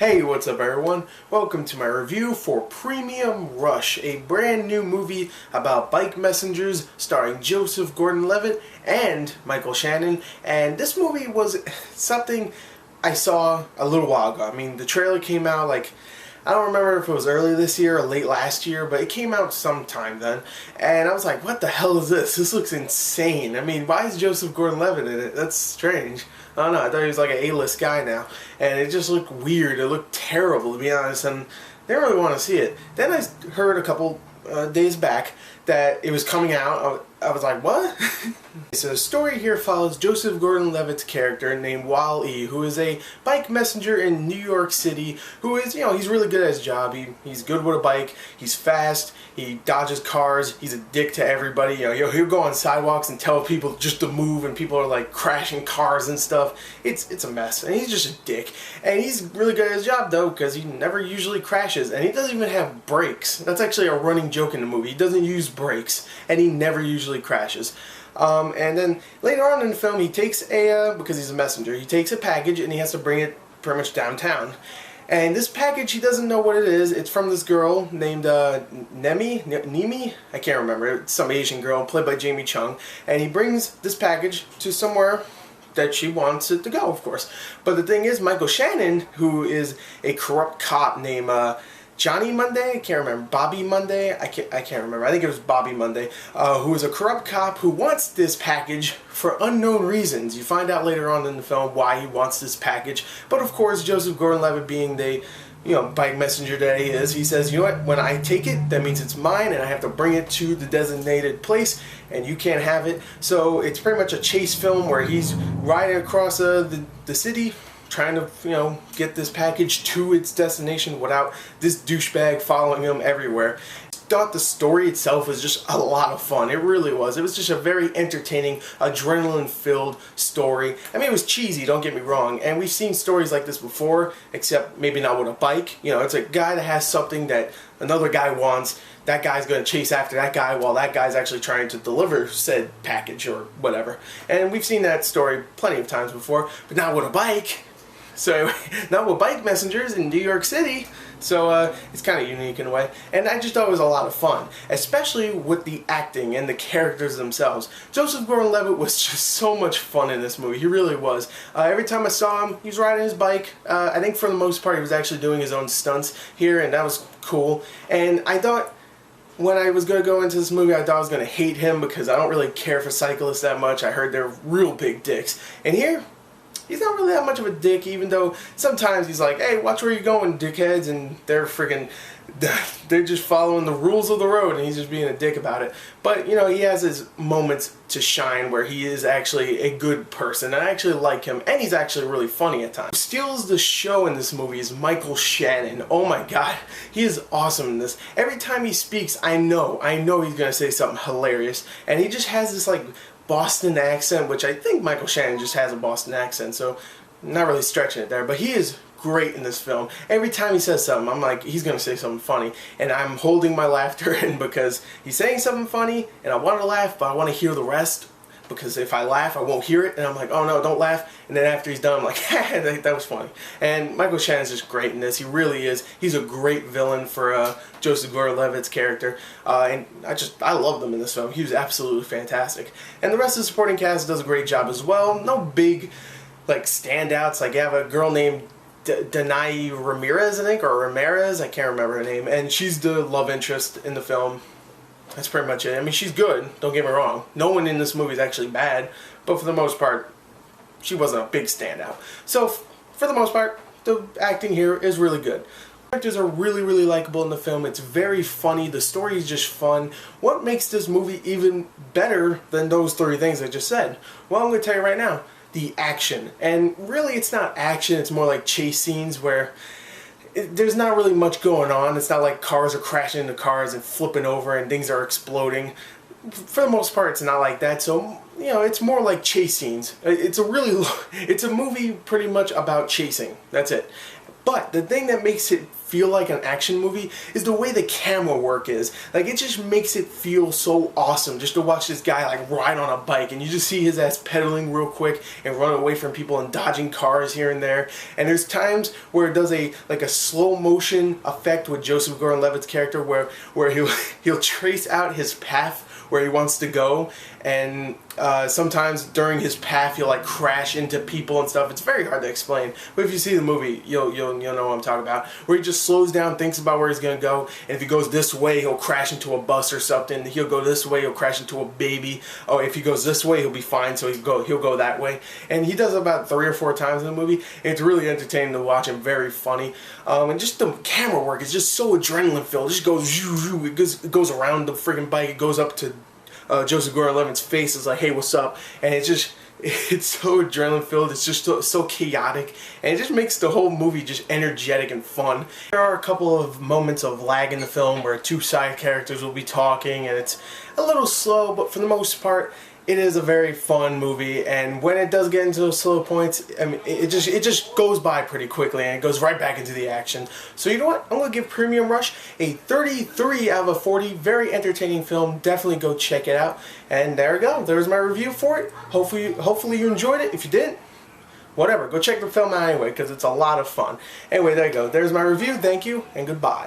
Hey, what's up everyone? Welcome to my review for Premium Rush, a brand new movie about bike messengers starring Joseph Gordon-Levitt and Michael Shannon. And this movie was something I saw a little while ago. I mean, the trailer came out I don't remember if it was early this year or late last year, but it came out sometime then. And I was like, what the hell is this? This looks insane. I mean, why is Joseph Gordon-Levitt in it? That's strange. I don't know, I thought he was like an A-list guy now. And it just looked weird. It looked terrible, to be honest, and I didn't really want to see it. Then I heard a couple days back that it was coming out. I was like, what? So the story here follows Joseph Gordon-Levitt's character named Wall-E, who is a bike messenger in New York City, who is, he's really good at his job. He's good with a bike, he's fast, he dodges cars, he's a dick to everybody. He'll go on sidewalks and tell people just to move, and people are like crashing cars and stuff. It's a mess, and he's just a dick. And he's really good at his job though, because he never usually crashes, and he doesn't even have brakes. That's actually a running joke in the movie. He doesn't use brakes, and he never usually crashes. And then later on in the film, he takes because he's a messenger, he takes a package and he has to bring it pretty much downtown. And this package, he doesn't know what it is. It's from this girl named Nemi? I can't remember. It's some Asian girl played by Jamie Chung. And he brings this package to somewhere that she wants it to go, of course. But the thing is, Michael Shannon, who is a corrupt cop named Johnny Monday, I can't remember, Bobby Monday, I can't remember, I think it was Bobby Monday, who is a corrupt cop who wants this package for unknown reasons. You find out later on in the film why he wants this package, but of course Joseph Gordon-Levitt, being the bike messenger that he is, he says, you know what, when I take it, that means it's mine and I have to bring it to the designated place and you can't have it. So it's pretty much a chase film where he's riding across the city, trying to, get this package to its destination without this douchebag following him everywhere. I thought the story itself was just a lot of fun. It really was. It was just a very entertaining, adrenaline-filled story. I mean, it was cheesy, don't get me wrong, and we've seen stories like this before, except maybe not with a bike. It's a guy that has something that another guy wants. That guy's going to chase after that guy while that guy's actually trying to deliver said package or whatever. And we've seen that story plenty of times before, but not with a bike. So, not with bike messengers in New York City, so it's kind of unique in a way. And I just thought it was a lot of fun, especially with the acting and the characters themselves. Joseph Gordon-Levitt was just so much fun in this movie, he really was. Every time I saw him, he was riding his bike. I think for the most part he was actually doing his own stunts here, and that was cool. And I thought, when I was going to go into this movie, I thought I was going to hate him because I don't really care for cyclists that much. I heard they're real big dicks. And here, he's not really that much of a dick, even though sometimes he's like, hey, watch where you're going, dickheads, and they're just following the rules of the road, and he's just being a dick about it. But, he has his moments to shine where he is actually a good person, and I actually like him, and he's actually really funny at times. Who steals the show in this movie is Michael Shannon. Oh my god, he is awesome in this. Every time he speaks, I know he's gonna say something hilarious, and he just has this, Boston accent, which I think Michael Shannon just has a Boston accent, so I'm not really stretching it there, but he is great in this film. Every time he says something, I'm like, he's going to say something funny, and I'm holding my laughter in because he's saying something funny, and I want to laugh, but I want to hear the rest, because if I laugh, I won't hear it, and I'm like, oh no, don't laugh, and then after he's done, I'm like, that was funny. And Michael Shannon's just great in this, he really is. He's a great villain for Joseph Gordon-Levitt's character, and I loved him in this film. He was absolutely fantastic. And the rest of the supporting cast does a great job as well. No big, standouts. You have a girl named Danai Ramirez, I think, or Ramirez, I can't remember her name, and she's the love interest in the film. That's pretty much it. I mean, she's good, don't get me wrong. No one in this movie is actually bad, but for the most part, she wasn't a big standout. So, for the most part, the acting here is really good. The characters are really, really likable in the film. It's very funny. The story is just fun. What makes this movie even better than those three things I just said? Well, I'm going to tell you right now. The action. And really, it's not action. It's more like chase scenes where there's not really much going on. It's not like cars are crashing into cars and flipping over and things are exploding. For the most part, it's not like that. So, it's more like chase scenes. It's a movie pretty much about chasing. That's it. But the thing that makes it feel like an action movie is the way the camera work is. Like, it just makes it feel so awesome just to watch this guy like ride on a bike, and you just see his ass pedaling real quick and running away from people and dodging cars here and there. And there's times where it does a slow motion effect with Joseph Gordon-Levitt's character where he'll trace out his path where he wants to go, and sometimes during his path he'll like crash into people and stuff. It's very hard to explain, but if you see the movie, you'll know what I'm talking about. Where he just slows down, thinks about where he's gonna go, and if he goes this way, he'll crash into a bus or something. He'll go this way, he'll crash into a baby. Oh, if he goes this way, he'll be fine, so he'll go that way. And he does it about 3 or 4 times in the movie. It's really entertaining to watch and very funny. And just the camera work is just so adrenaline filled. It just goes, it goes around the friggin' bike. It goes up to Joseph Gordon-Levitt's face. Is like, hey, what's up? And it's so adrenaline filled. It's just so chaotic, and it just makes the whole movie just energetic and fun. There are a couple of moments of lag in the film where 2 side characters will be talking, and it's a little slow, but for the most part it is a very fun movie. And when it does get into those slow points, I mean, it just goes by pretty quickly, and it goes right back into the action. So you know what? I'm gonna give Premium Rush a 33 out of 40. Very entertaining film. Definitely go check it out. And there we go. There's my review for it. Hopefully you enjoyed it. If you didn't, whatever. Go check the film out anyway, because it's a lot of fun. Anyway, there you go. There's my review. Thank you, and goodbye.